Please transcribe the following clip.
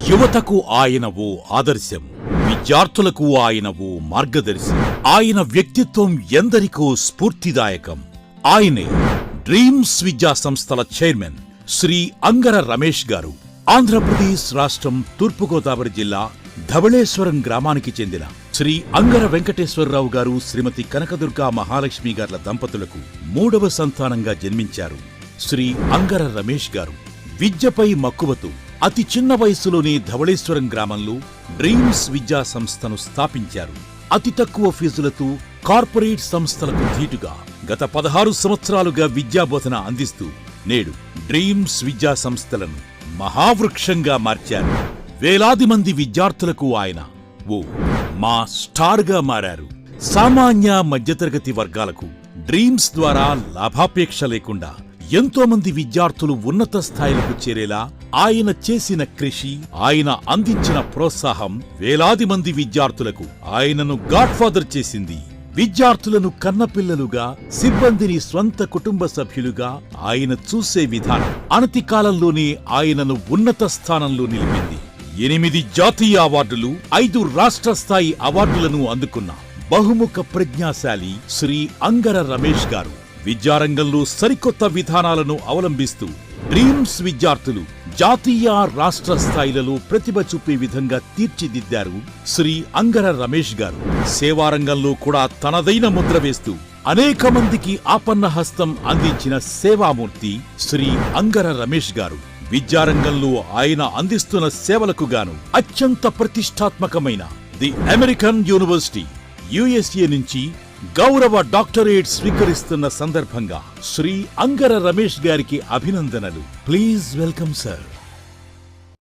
యువతకు ఆయన ఓ ఆదర్శం, విద్యార్థులకు ఆయన ఓ మార్గదర్శి. ఆయన వ్యక్తిత్వం ఎందరికో స్ఫూర్తిదాయకం. ఆయనే డ్రీమ్స్ విద్యా సంస్థల చైర్మన్ శ్రీ అంగర రమేష్ గారు. ఆంధ్రప్రదేశ్ రాష్ట్రం తూర్పుగోదావరి జిల్లా ధవళేశ్వరం గ్రామానికి చెందిన శ్రీ అంగర వెంకటేశ్వరరావు గారు, శ్రీమతి కనకదుర్గా మహాలక్ష్మి గార్ల దంపతులకు 3వ సంతానంగా జన్మించారు. శ్రీ అంగర రమేష్ గారు విద్యపై మక్కువతో అతి చిన్న వయసులోనే ధవళేశ్వరం గ్రామంలో డ్రీమ్స్ విద్యా సంస్థను స్థాపించారు. అతి తక్కువ ఫీజులతో కార్పొరేట్ సంస్థలకు ధీటుగా గత 16 సంవత్సరాలుగా విద్యాబోధన అందిస్తూ నేడు డ్రీమ్స్ విద్యా సంస్థలను మహావృక్షంగా మార్చారు. వేలాది మంది విద్యార్థులకు ఆయన ఓ మా స్టార్గా మారారు. సామాన్య మధ్యతరగతి వర్గాలకు డ్రీమ్స్ ద్వారా లాభాపేక్ష లేకుండా ఎంతో మంది విద్యార్థులు ఉన్నత స్థాయిలకు చేరేలా ఆయన చేసిన కృషి, ఆయన అందించిన ప్రోత్సాహం వేలాది మంది విద్యార్థులకు ఆయనను గాడ్ ఫాదర్ చేసింది. విద్యార్థులను కన్నపిల్లలుగా, సిబ్బందిని స్వంత కుటుంబ సభ్యులుగా ఆయన చూసే విధానం అనతి కాలంలోనే ఆయనను ఉన్నత స్థానంలో నిలిపింది. 8 జాతీయ అవార్డులు, 5 రాష్ట్ర స్థాయి అవార్డులను అందుకున్న బహుముఖ ప్రజ్ఞాశాలి శ్రీ అంగర రమేష్ గారు విద్యారంగంలో సరికొత్త విధానాలను అవలంబిస్తూ డ్రీమ్స్ విద్యార్థులు జాతీయ, రాష్ట్ర స్థాయిలలో ప్రతిభ చూపే విధంగా తీర్చిదిద్దారు. శ్రీ అంగర రమేష్ గారు సేవారంగంలో కూడా తనదైన ముద్ర వేస్తూ అనేక మందికి ఆపన్న హస్తం అందించిన సేవామూర్తి శ్రీ అంగర రమేష్ గారు. విద్యారంగంలో ఆయన అందిస్తున్న సేవలకు గాను అత్యంత ప్రతిష్టాత్మకమైన ది అమెరికన్ యూనివర్సిటీ USA నుంచి గౌరవ డాక్టరేట్ స్వీకరిస్తున్న సందర్భంగా శ్రీ అంగర రమేష్ గారికి అభినందనలు. Please welcome sir.